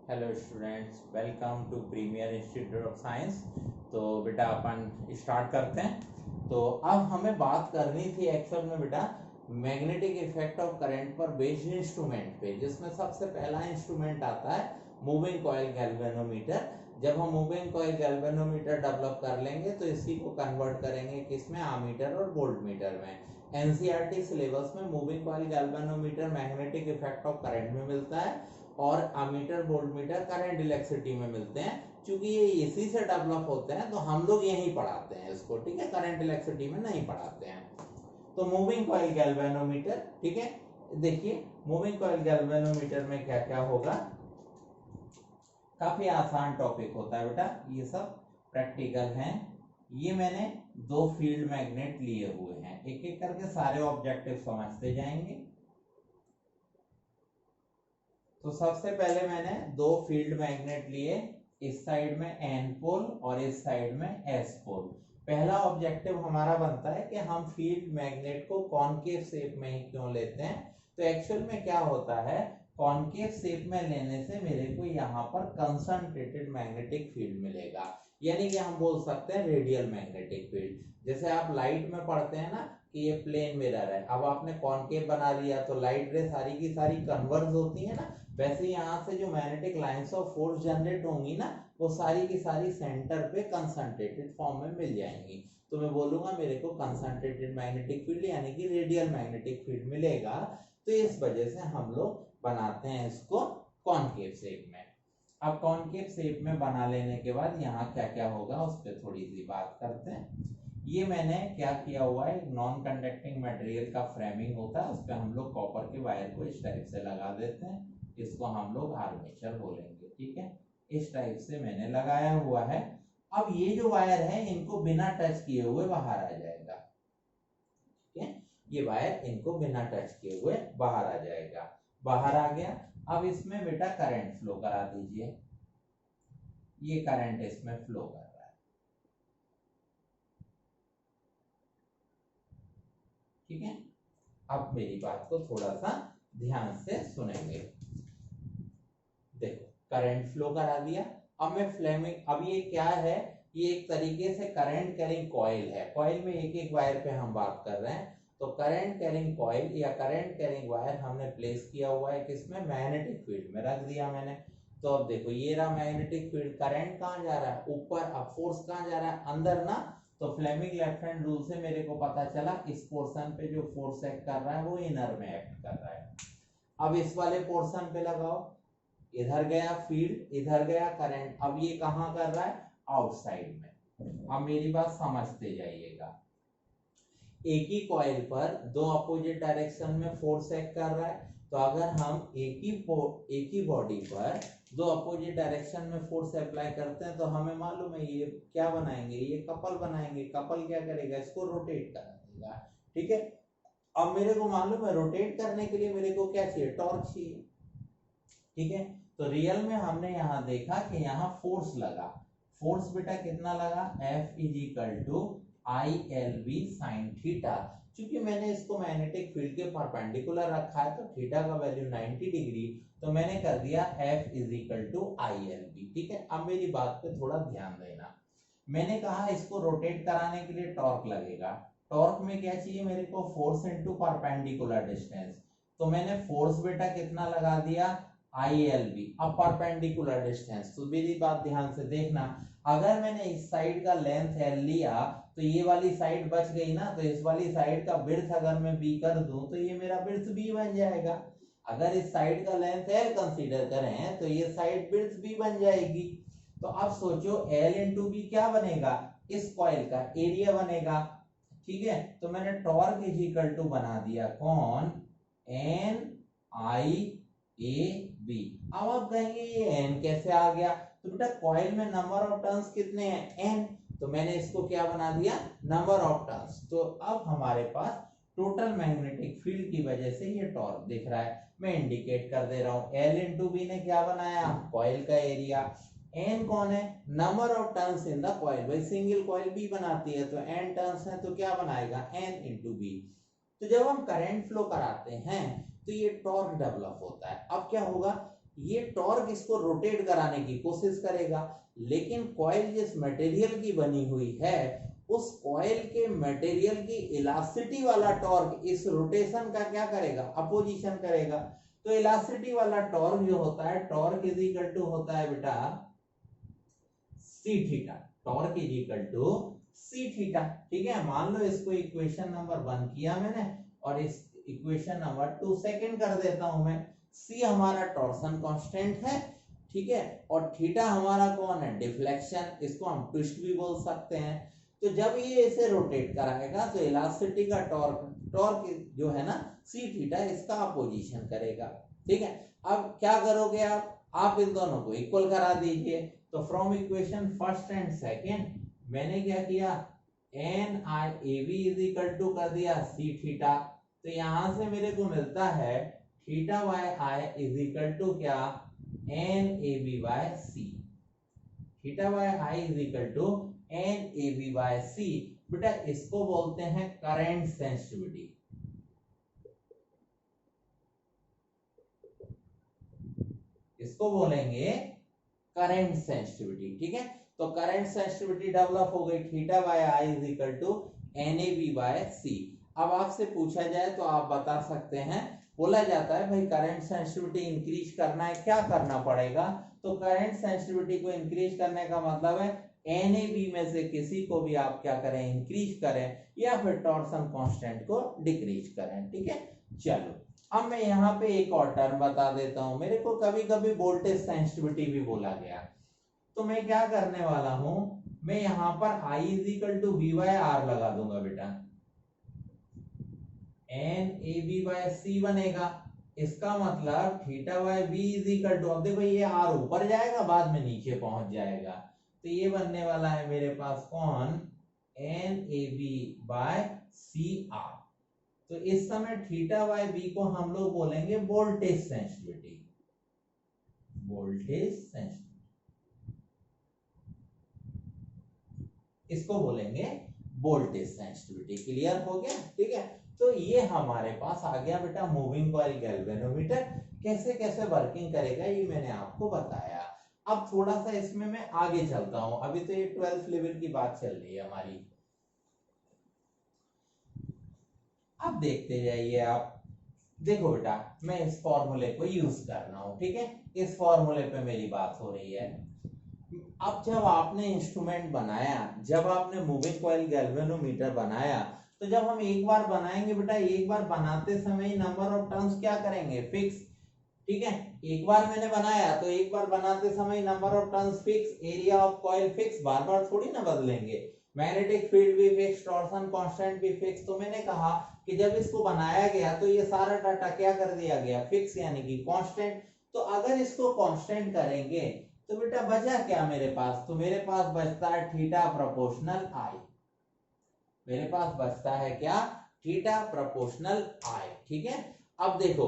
Hello students, welcome to Premier Institute of Science. तो बेटा अपन start करते हैं। तो अब हमें बात करनी थी एक्चुअल में बेटा मैग्नेटिक इफेक्ट ऑफ करंट पर बेस्ड इंस्ट्रूमेंट पे, जिसमें सबसे पहला इंस्ट्रूमेंट आता है मूविंग कॉइल गैल्वेनोमीटर। जब हम मूविंग कॉइल गैल्वेनोमीटर डेवलप कर लेंगे तो इसी को कन्वर्ट करेंगे किसमें, आमीटर और वोल्टमीटर में। एनसीईआरटी सिलेबस में moving coil galvanometer magnetic effect of current में मिलता है और अमीटर वोल्टमीटर करंट इलेक्ट्रिसिटी में मिलते हैं। क्योंकि ये इसी से डेवलप होते हैं तो हम लोग यहीं पढ़ाते हैं इसको, ठीक है, करंट इलेक्ट्रिसिटी में नहीं पढ़ाते हैं। तो मूविंग कॉइल गैल्वेनोमीटर, ठीक है, देखिए मूविंग कॉइल गैल्वेनोमीटर में क्या क्या होगा। काफी आसान टॉपिक होता है बेटा, ये सब प्रैक्टिकल हैं। ये मैंने दो फील्ड मैग्नेट लिए हुए हैं, एक एक करके सारे ऑब्जेक्टिव समझते जाएंगे। तो सबसे पहले मैंने दो फील्ड मैग्नेट लिए, इस साइड में एन पोल और इस साइड में एस पोल। पहला ऑब्जेक्टिव हमारा बनता है कि हम फील्ड मैग्नेट को कॉनकेव शेप में ही क्यों लेते हैं। तो एक्चुअल में क्या होता है, कॉनकेव शेप में लेने से मेरे को यहाँ पर कंसंट्रेटेड मैग्नेटिक फील्ड मिलेगा, यानी कि हम बोल सकते हैं रेडियल मैग्नेटिक फील्ड। जैसे आप लाइट में पढ़ते हैं ना कि ये प्लेन मिरर है, अब आपने कॉनकेव बना लिया तो लाइट रे सारी की सारी कन्वर्ज होती है ना, वैसे यहाँ से जो magnetic lines of force generate होंगी ना, वो सारी की सारी सेंटर पे कंसंट्रेटेड फॉर्म में मिल जाएंगी। तो मैं बोलूंगा मेरे को कंसंट्रेटेड मैग्नेटिक फील्ड यानी कि रेडियल मैग्नेटिक फील्ड मिलेगा। तो इस वजह से हम लोग बनाते हैं इसको कॉनकेव शेप में। अब कॉनकेव शेप में बना लेने के बाद यहाँ क्या क्या होगा उस पर थोड़ी सी बात करते हैं। ये मैंने क्या किया हुआ है, नॉन कंडक्टिंग मटेरियल का फ्रेमिंग होता है, उस पर हम लोग कॉपर के वायर को इस टाइप से लगा देते हैं, इसको हम लोग आर्मेचर बोलेंगे, ठीक है। इस टाइप से मैंने लगाया हुआ है। अब ये जो वायर है इनको बिना टच किए हुए बाहर आ जाएगा, ठीक है, ये वायर इनको बिना टच किए हुए बाहर आ जाएगा। बाहर आ गया, अब इसमें बेटा करंट फ्लो करा दीजिए, ये करंट इसमें फ्लो कर रहा है, ठीक है। अब मेरी बात को थोड़ा सा ध्यान से सुनेंगे। देखो करंट फ्लो करा दिया, अब मैं फ्लेमिंग, अब ये क्या है, ये एक तरीके से करंट कैरिंग कॉइल है। कॉइल में एक एक वायर पे हम बात कर रहे हैं। तो करंट कैरिंग कॉइल या करंट कैरिंग वायर हमने प्लेस किया हुआ है किसमें, मैग्नेटिक फील्ड में रख दिया मैंने। तो अब देखो ये रहा मैग्नेटिक फील्ड, करंट कहाँ जा रहा है ऊपर, अब फोर्स कहाँ जा रहा है अंदर ना। तो फ्लेमिंग लेफ्ट हैंड रूल से मेरे को पता चला इस पोर्शन पे जो फोर्स एक्ट कर रहा है वो इनर में एक्ट कर रहा है। अब इस वाले पोर्शन पे लगाओ, इधर गया फील्ड, इधर गया करंट, अब ये कहां कर रहा है, आउटसाइड में। अब मेरी बात समझते जाइएगा, एक ही कॉइल पर दो अपोजिट डायरेक्शन में फोर्स एक्ट कर रहा है। तो अगर हम एक ही बॉडी पर दो अपोजिट डायरेक्शन में फोर्स अप्लाई करते हैं तो हमें मालूम है ये क्या बनाएंगे, ये कपल बनाएंगे। कपल क्या करेगा, इसको रोटेट कर देगा, ठीक है। अब मेरे को मालूम है रोटेट करने के लिए मेरे को क्या चाहिए, टॉर्क चाहिए, ठीक है। तो रियल में हमने यहाँ देखा कि यहाँ फोर्स लगा, फोर्स बेटा कितना लगा, F is equal to I L B sine theta. चूंकि मैंने इसको मैग्नेटिक फील्ड के परपेंडिकुलर रखा है तो थीटा का वैल्यू 90 डिग्री, तो मैंने कर दिया F is equal to I L B, ठीक है। अब मेरी बात पे थोड़ा ध्यान देना, मैंने कहा इसको रोटेट कराने के लिए टॉर्क लगेगा। टॉर्क में क्या चाहिए मेरे को, फोर्स इनटू परपेंडिकुलर डिस्टेंस। तो मैंने फोर्स बेटा कितना लगा दिया, ILB। अब परपेंडिकुलर डिस्टेंस, तो मेरी बात ध्यान से देखना, अगर मैंने इस साइड का लेंथ L लिया तो ये वाली साइड बच गई ना, तो इस वाली साइड का विड्थ अगर मैं B कर दूं तो ये मेरा विड्थ B बन जाएगा। अगर इस साइड का लेंथ L कंसीडर करें तो ये साइड विड्थ B बन जाएगी। तो अब सोचो L इंटू बी क्या बनेगा, इस कॉइल का एरिया बनेगा, ठीक है। तो मैंने टॉर्क इज इक्वल टू बना दिया कौन, एन आई ए बी। अब आप कहेंगे ये एन कैसे आ गया, तो बेटा कॉइल में नंबर ऑफ टर्न्स कितने हैं, एन, तो मैंने इसको क्या बना दिया, नंबर ऑफ टर्न्स। तो अब हमारे पास टोटल मैग्नेटिक फील्ड की वजह से ये टॉर्क दिख रहा है, मैं इंडिकेट कर दे रहा हूं। एल इंटू बी ने क्या बनाया, कॉइल का एरिया। एन कौन है, number of turns in the coil, भाई सिंगल कॉइल बी बनाती है तो एन टर्न्स है तो क्या बनाएगा, एन इंटू बी। तो जब हम करंट फ्लो कराते हैं तो ये टॉर्क डेवलप होता है। अब क्या होगा, ये टॉर्क इसको रोटेट कराने की कोशिश करेगा, लेकिन कॉइल जिस मटेरियल की बनी हुई है उस कॉइल के मटेरियल की इलास्टिसिटी वाला टॉर्क इस रोटेशन का क्या करेगा, अपोजिशन करेगा। तो इलास्टिसिटी वाला टॉर्क जो होता है, टॉर्क इज इक्वल टू होता है बेटा C theta, torque is equal to C theta. ठीक है, मान लो इसको इक्वेशन नंबर 1 किया मैंने और इस इक्वेशन नंबर 2 सेकंड कर देता हूं मैं। सी हमारा टॉर्सन कांस्टेंट है, ठीक है, और थीटा हमारा कौन है, डिफ्लेक्शन, इसको हम ट्विस्ट भी बोल सकते हैं। तो जब ये इसे रोटेट कराएगा तो इलास्टिसिटी का टॉर्क जो है ना सी थीटा, इसका अपोजिशन करेगा। ठीक है, अब क्या करोगे आप इन दोनों को इक्वल करा दीजिए। तो from equation first and second मैंने क्या किया, N I A B is equal to कर दिया सी थीटा। तो यहां से मेरे को मिलता है theta by I is equal to क्या, N A B by C. Theta by I is equal to N A B by C. बेटा इसको बोलते हैं करंट सेंसिटिविटी, इसको बोलेंगे करंट सेंसिटिविटी। ठीक है, तो करंट सेंसिटिविटी डेवलप हो गई, theta by I is equal to N A B by C. अब आपसे पूछा जाए तो आप बता सकते हैं, बोला जाता है भाई करंट सेंसिटिविटी इंक्रीज करना है, क्या करना पड़ेगा। तो करंट सेंसिटिविटी को इंक्रीज करने का मतलब है एन ए बी में से किसी को भी आप क्या करें, इंक्रीज करें, या फिर टॉर्सन कांस्टेंट को डिक्रीज करें। ठीक है, चलो अब मैं यहाँ पे एक और टर्म बता देता हूं। मेरे को कभी कभी वोल्टेज सेंसिटिविटी भी बोला गया, तो मैं क्या करने वाला हूं, मैं यहाँ पर I is equal to V by R लगा दूंगा बेटा, N A B by C बनेगा। इसका मतलब theta by B is equal to, अब देखो ये आर ऊपर जाएगा बाद में नीचे पहुंच जाएगा, तो ये बनने वाला है मेरे पास कौन, N A B by C R. तो इस समय थीटा बाय बी को हम लोग बोलेंगे वोल्टेज सेंसिटिविटी, वोल्टेज सेंसिटिविटी इसको बोलेंगे वोल्टेज सेंसिटिविटी। क्लियर हो गया। ठीक है, तो ये हमारे पास आ गया बेटा मूविंग कॉइल गैल्वेनोमीटर, कैसे कैसे वर्किंग करेगा ये मैंने आपको बताया। अब थोड़ा सा इसमें मैं आगे चलता हूं, अभी तो ये 12th लेवल की बात चल रही है हमारी। अब देखते जाइए आप, देखो बेटा मैं इस फॉर्मूले को यूज कर रहा हूं, ठीक है, इस फॉर्मूले पे मेरी बात हो रही है। अब जब आपने इंस्ट्रूमेंट बनाया, जब आपने मूविंग कॉइल गैल्वेनोमीटर बनाया, तो जब हम एक बार बनाएंगे बेटा, एक बार बनाते समय नंबर ऑफ टर्न्स क्या करेंगे, फिक्स। ठीक है, एक बार मैंने बनाया तो एक बार बनाते समय number of turns fix, area of coil fix, बार बार थोड़ी ना बदलेंगे, मैग्नेटिक फील्ड भी फिक्स, टॉर्सन कांस्टेंट भी फिक्स। तो मैंने कहा कि जब इसको बनाया गया तो ये सारा डाटा क्या कर दिया गया, फिक्स यानी कि कांस्टेंट। तो अगर इसको कांस्टेंट करेंगे तो बेटा बचा क्या मेरे पास, तो मेरे पास बचता है थीटा प्रोपोर्शनल आई, मेरे पास बचता है क्या, थीटा प्रोपोर्शनल आई। ठीक है, अब देखो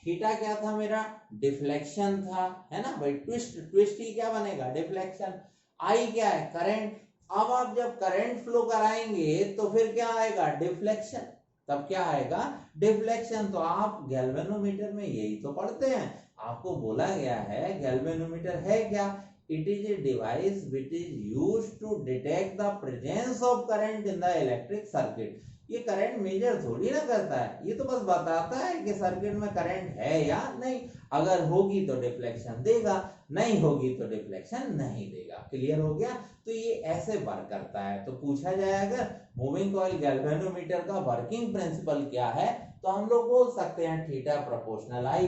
थीटा क्या था मेरा, डिफ्लेक्शन था, है ना भाई, ट्विस्ट, ट्विस्ट ही क्या बनेगा, डिफ्लेक्शन। आई क्या है, करंट। अब आप जब करंट फ्लो कराएंगे तो फिर क्या आएगा, डिफ्लेक्शन, तब क्या आएगा, डिफ्लेक्शन। तो आप गैल्वेनोमीटर में यही तो पढ़ते हैं, आपको बोला गया है गैल्वेनोमीटर है क्या, it is a device which is used to detect the presence of current in the electric circuit. ये करंट मेजर थोड़ी ना करता है, ये तो बस बताता है कि सर्किट में करंट है या नहीं, अगर होगी तो डिफ्लेक्शन देगा, नहीं होगी तो डिफ्लेक्शन नहीं देगा। क्लियर हो गया। तो ये ऐसे वर्क करता है। तो पूछा जाए अगर मूविंग कॉइल गैल्वेनोमीटर का वर्किंग प्रिंसिपल क्या है, तो हम लोग बोल सकते हैं थीटा प्रोपोर्शनल आई।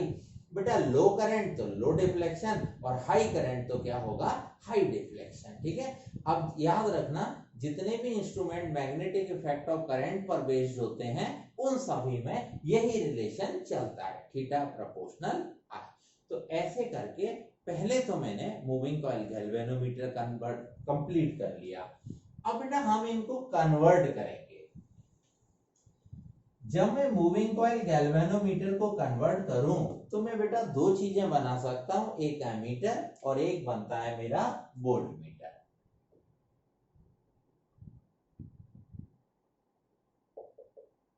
बेटा लो करंट तो लो डिफ्लेक्शन, और हाई करंट तो क्या होगा, हाई डिफ्लेक्शन। ठीक है, अब याद रखना जितने भी instrument magnetic effect of current पर बेस्ड होते हैं उन सभी में यही रिलेशन चलता है, थीटा प्रोपोर्शनल आई। तो ऐसे करके पहले तो मैंने moving coil galvanometer convert complete कर लिया। अब बेटा हम इनको कन्वर्ट करेंगे। जब मैं मूविंग कॉइल गैल्वेनोमीटर को कन्वर्ट करूं तो मैं बेटा दो चीजें बना सकता हूं, एक एमीटर और एक बनता है मेरा वोल्टमीटर।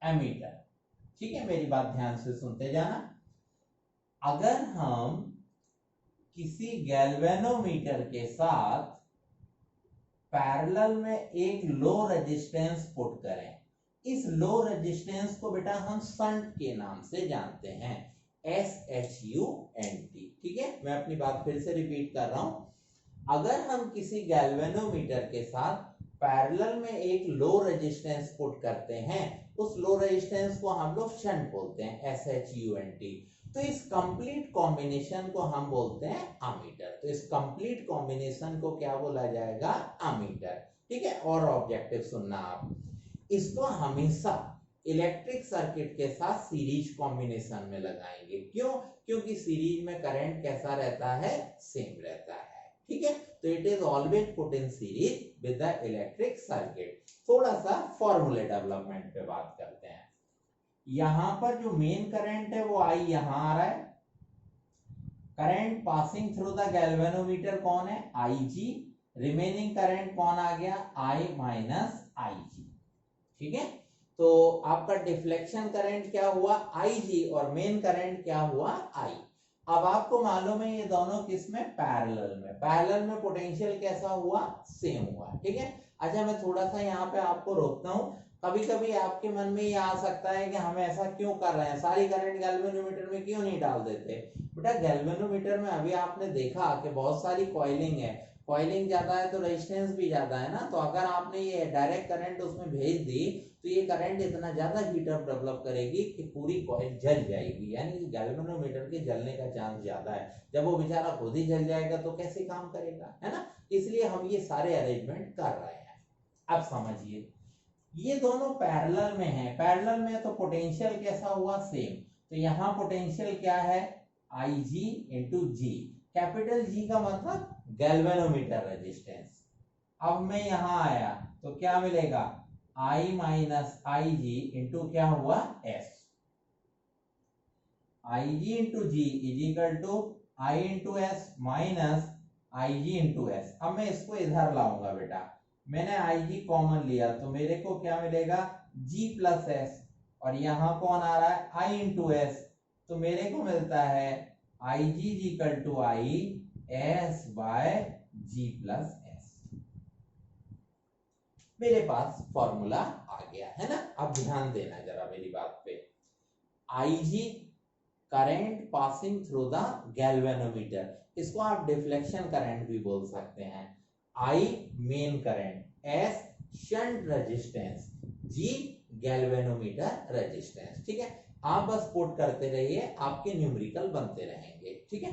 एमीटर, ठीक है, मेरी बात ध्यान से सुनते जाना। अगर हम किसी गैल्वेनोमीटर के साथ पैरेलल में एक लो रेजिस्टेंस पुट करें, इस लो रेजिस्टेंस को बेटा हम शंट के नाम से जानते हैं, SHUNT। ठीक है, मैं अपनी बात फिर से रिपीट कर रहा हूं। अगर हम किसी गैल्वेनोमीटर के साथ पैरेलल में एक लो रेजिस्टेंस पुट करते हैं, उस लो रेजिस्टेंस को हम लोग शंट बोलते हैं, SHUNT। तो इस कंप्लीट कॉम्बिनेशन को हम बोलते हैं अमीटर। तो इस कंप्लीट कॉम्बिनेशन को क्या बोला जाएगा? अमीटर। ठीक है, और ऑब्जेक्टिव सुनना आप, इसको हमेशा इलेक्ट्रिक सर्किट के साथ सीरीज कॉम्बिनेशन में लगाएंगे। क्यों? क्योंकि सीरीज में करंट कैसा रहता है? सेम रहता है। ठीक है, तो it is always put in series with the electric circuit. थोड़ा सा फॉर्मूले डेवलपमेंट पे बात करते हैं। यहां पर जो मेन करंट है वो आई यहां आ रहा है, current passing through the galvanometer कौन है? IG। रिमेनिंग करंट कौन आ गया? I minus IG। ठीक है, तो आपका डिफ्लेक्शन करंट क्या हुआ? IG, और मेन करंट क्या हुआ? I। अब आपको मालूम है ये दोनों किस में? पैरेलल में। पैरेलल में पोटेंशियल कैसा हुआ? सेम हुआ। ठीक है, अच्छा मैं थोड़ा सा यहाँ पे आपको रोकता हूँ। कभी कभी आपके मन में ये आ सकता है कि हम ऐसा क्यों कर रहे हैं, सारी करंट गैल्वेनोमीटर में क्यों नहीं डाल देते? बेटा गैल्वेनोमीटर में अभी आपने देखा कि बहुत सारी कॉइलिंग है, कॉइलिंग ज्यादा है तो रेजिस्टेंस भी ज्यादा है ना। तो अगर आपने ये डायरेक्ट करंट उसमें भेज दी तो ये करंट इतना ज्यादा हीट अप डेवलप करेगी कि पूरी कॉइल जल जाएगी, यानी गैल्वेनोमीटर के जलने का चांस ज्यादा है। जब वो बेचारा खुद ही जल जाएगा तो कैसे काम करेगा, है ना। इसलिए हम ये सारे अरेंजमेंट कर रहे हैं। अब समझिए, ये दोनों पैरेलल में हैं, पैरेलल में तो पोटेंशियल कैसा हुआ? सेम। तो यहाँ पोटेंशियल क्या है? IG into G। Capital G का मतलब गैल्वेनोमीटर रेजिस्टेंस। अब मैं यहां आया तो क्या मिलेगा? I माइनस IG इंटू क्या हुआ? S। IG into G is equal to I into S minus IG into S। अब मैं इसको इधर लाऊंगा बेटा, मैंने IG कॉमन लिया तो मेरे को क्या मिलेगा? G प्लस S, और यहां कौन आ रहा है? I इंटू S, तो मेरे को मिलता है IG equal to I S by G plus S। मेरे पास फॉर्मूला आ गया है ना। अब ध्यान देना जरा मेरी बात पे। IG current passing through the galvanometer, इसको आप डिफ्लेक्शन करंट भी बोल सकते हैं। I main current, S shunt resistance, G galvanometer resistance. ठीक है, आप बस पुट करते रहिए, आपके न्यूमेरिकल बनते रहेंगे। ठीक है,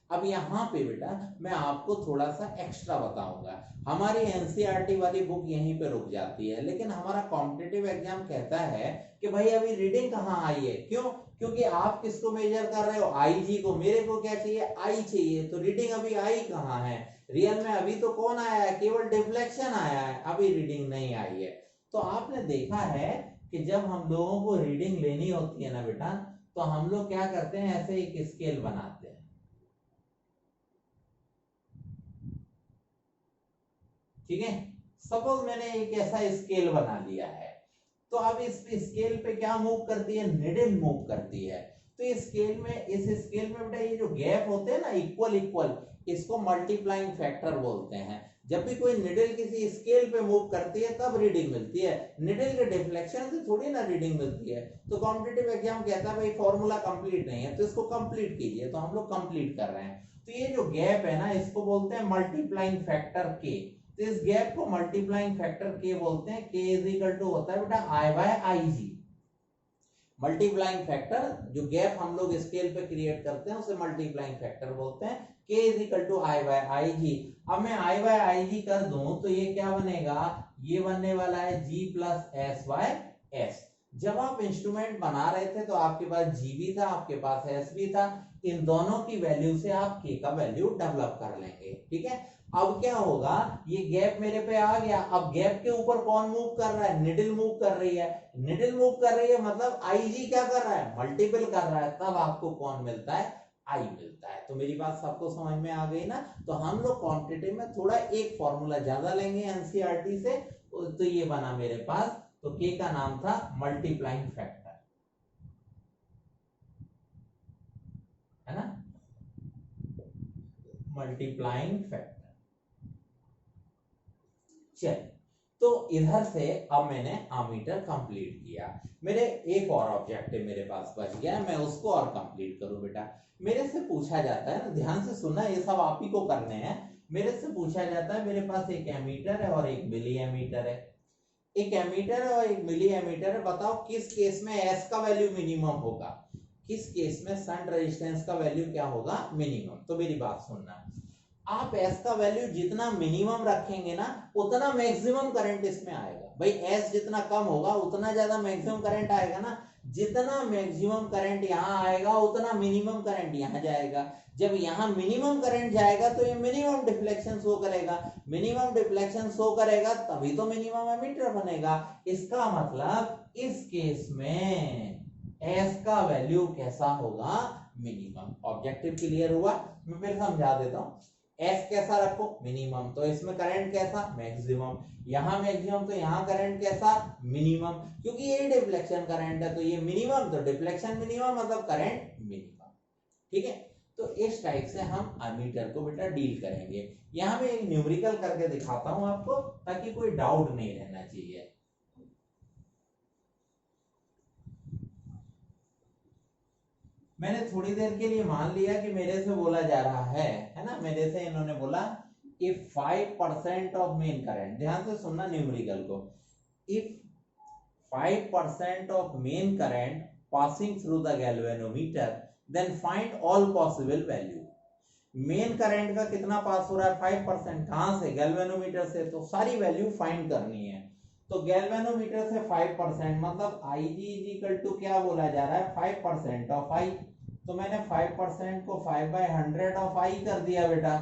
अब यहाँ पे बेटा मैं आपको थोड़ा सा एक्स्ट्रा बताऊंगा। हमारी एनसीईआरटी वाली बुक यहीं पे रुक जाती है, लेकिन हमारा कॉम्पिटिटिव एग्जाम कहता है कि भाई अभी रीडिंग कहाँ आई है। क्यों? क्योंकि आप किसको मेजर कर रहे हो? IG को। मेरे को क्या चाहिए? I चाहिए। तो रीडिंग अभी आई कहाँ है? रियल में अभी तो कौन आया है? केवल डिफ्लेक्शन आया है, अभी रीडिंग नहीं आई है। तो आपने देखा है कि जब हम लोगों को रीडिंग लेनी होती है ना बेटा, तो हम लोग क्या करते हैं? ऐसे एक स्केल बनाते हैं। ठीक है, सपोज मैंने एक ऐसा स्केल बना लिया है, तो अब इस स्केल पे क्या मूव करती है? निडल मूव करती है। तो इस स्केल में बेटा ये जो गैप होते हैं ना, इक्वल इक्वल, इसको मल्टीप्लाइंग फैक्टर बोलते हैं। जब भी कोई निडल किसी स्केल पे मूव करती है तब रीडिंग मिलती है, निडल के डिफ्लेक्शन से थोड़ी ना रीडिंग मिलती है। तो कॉम्पिटिटिव एग्जाम कहता है भाई फॉर्मूला कंप्लीट नहीं है तो इसको कंप्लीट कीजिए, तो हम लोग कंप्लीट कर रहे हैं। तो ये जो गैप है ना, इसको बोलते हैं मल्टीप्लाइंग फैक्टर के। तो इस गैप को मल्टीप्लाइंग फैक्टर के बोलते हैं। के इज इक्वल टू होता है बेटा I by IG। Multiplying factor, जो गैप हम लोग स्केल पे क्रिएट करते हैं उसे मल्टीप्लाइंग फैक्टर बोलते हैं। K is equal to I by IG। अब मैं I बाय IG कर दूं तो ये क्या बनेगा? ये बनने वाला है G plus S by S। जब आप इंस्ट्रूमेंट बना रहे थे तो आपके पास G भी था, आपके पास S भी था। इन दोनों की वैल्यू से आप K का वैल्यू डेवलप कर लेंगे। ठीक है, अब क्या होगा? ये गैप मेरे पे आ गया। अब गैप के ऊपर कौन मूव कर रहा है? निडल मूव कर रही है। निडल मूव कर रही है मतलब IG क्या कर रहा है? मल्टीपल कर रहा है। तब आपको कौन मिलता है? I मिलता है। तो मेरी बात सबको समझ में आ गई ना। तो हम लोग क्वांटिटेटिव में थोड़ा एक फॉर्मूला ज्यादा लेंगे एनसीईआरटी से। तो ये बना मेरे पास, तो K का नाम था मल्टीप्लाइंग फैक्टर, है ना। Multiplying factor. चल, तो इधर से अब मैंने अमीटर कंप्लीट किया। मेरे एक और ऑब्जेक्टिव मेरे पास बच गया, मैं उसको और कंप्लीट करूं। बेटा मेरे से पूछा जाता है ना, ध्यान से सुनना, ये सब आप ही को करने हैं। मेरे से पूछा जाता है, मेरे पास एक एमीटर है और एक मिली एमीटर है। एक एमीटर है और एक मिली एमीटर है, बताओ किस केस में एस का वैल्यू मिनिमम होगा, किस केस में शंट रेजिस्टेंस का वैल्यू क्या होगा, मिनिमम। तो मेरी बात सुनना, आप एस का वैल्यू जितना मिनिमम रखेंगे ना, उतना मैक्सिमम करंट इसमें आएगा। भाई एस जितना कम होगा उतना ज्यादा मैक्सिमम करंट आएगा ना, जितना मैक्सिमम करंट यहाँ आएगा उतना मिनिमम करंट यहाँ जाएगा। जब यहाँ मिनिमम करंट जाएगा तो ये मिनिमम डिफ्लेक्शन शो करेगा, मिनिमम डिफ्लेक्शन शो करेगा तभी तो मिनिमम एमीटर बनेगा। इसका मतलब इस केस में एस का वैल्यू कैसा होगा, मिनिमम। ऑब्जेक्टिव क्लियर हुआ? मैं फिर समझा देता हूँ। एस कैसा रखो, मिनिमम, तो इसमें करंट कैसा, मैक्सिमम। यहाँ मैक्सिमम तो यहाँ करंट कैसा, मिनिमम, क्योंकि ये डिफ्लेक्शन करंट है तो ये मिनिमम, तो डिफ्लेक्शन मिनिमम मतलब करंट मिनिमम। ठीक है, तो इस टाइप से हम एमीटर को बेटा डील करेंगे। यहाँ मैं एक न्यूमेरिकल करके दिखाता हूँ आपको, ताकि कोई डाउट नहीं रहना चाहिए। मैंने थोड़ी देर के लिए मान लिया कि मेरे से बोला जा रहा है ना, मेरे से इन्होंने बोला इफ 5% ऑफ मेन करंट, ध्यान से सुनना न्यूमेरिकल को, if 5% of main current passing through the galvanometer then find all possible value. Main current का कितना पास हो रहा है, 5%। कहां से, गैल्वेनोमीटर से, तो सारी वैल्यू फाइंड करनी है। तो गैल्वेनोमीटर से 5% मतलब Ig इज इक्वल टू क्या बोला जा रहा है, 5% ऑफ I। तो मैंने 5% को 5/100 ऑफ I कर दिया बेटा,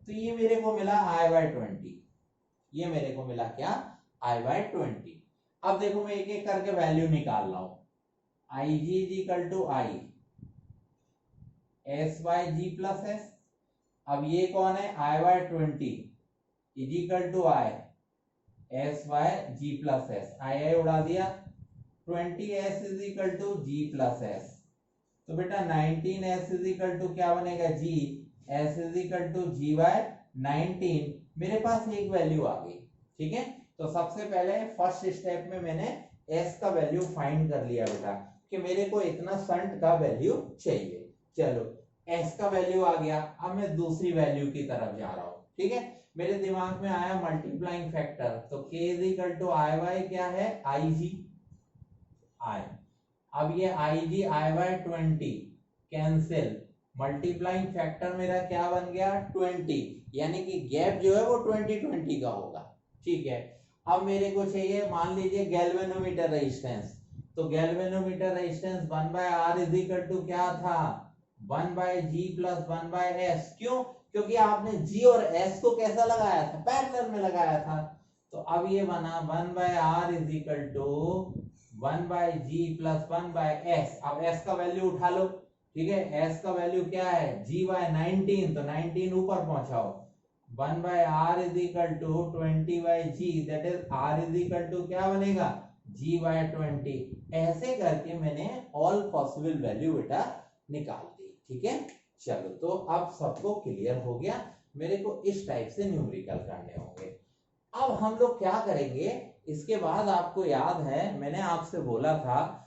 तो ये मेरे को मिला I/20। ये मेरे को मिला क्या, I/20। अब देखो मैं एक एक करके वैल्यू निकाल रहा हूं। Ig is equal to I S/G plus S। अब ये कौन है, I/20 is equal to I S/G plus S। I उड़ा दिया, 20S is equal to G plus S। तो बेटा 19S इज इक्वल टू क्या बनेगा, G, S is equal to G/19। मेरे पास एक वैल्यू आ गई। ठीक है, तो सबसे पहले फर्स्ट स्टेप में मैंने S का वैल्यू फाइंड कर लिया बेटा, कि मेरे को इतना शंट का वैल्यू चाहिए। चलो S का वैल्यू आ गया, अब मैं दूसरी वैल्यू की तरफ जा रहा हूं। ठीक है, मेरे दिमाग में आया मल्टीप्लाइंग फैक्टर, तो K is equal to I/, क्या है, Ig I। अब ये Ig I/20 cancel, multiplying factor मेरा क्या बन गया, 20, यानी कि गैप जो है वो 20-20 का होगा। ठीक है, अब मेरे को चाहिए, मान लीजिए गैल्वेनोमीटर रेजिस्टेंस, तो galvanometer resistance 1/R is equal to क्या था, 1/G प्लस 1/S। क्यों, क्योंकि आपने G और S को कैसा लगाया था, पैरेलल में लगाया था। तो अब ये बना 1/R is equal to 1/G plus 1/S। अब S का वैल्यू उठा लो। ठीक है, S का वैल्यू क्या है, G/19, तो 19 ऊपर पहुंचाओ, 1/R is equal to 20/G, that is R is equal to क्या बनेगा, G/20। ऐसे करके मैंने ऑल पॉसिबल वैल्यू बेटा निकाल दी। ठीक है, चलो तो अब सबको क्लियर हो गया। मेरे को इस टाइप से न्यूमेरिकल करने होंगे। अब हम लोग क्या करेंगे, इसके बाद आपको याद है मैंने आपसे बोला था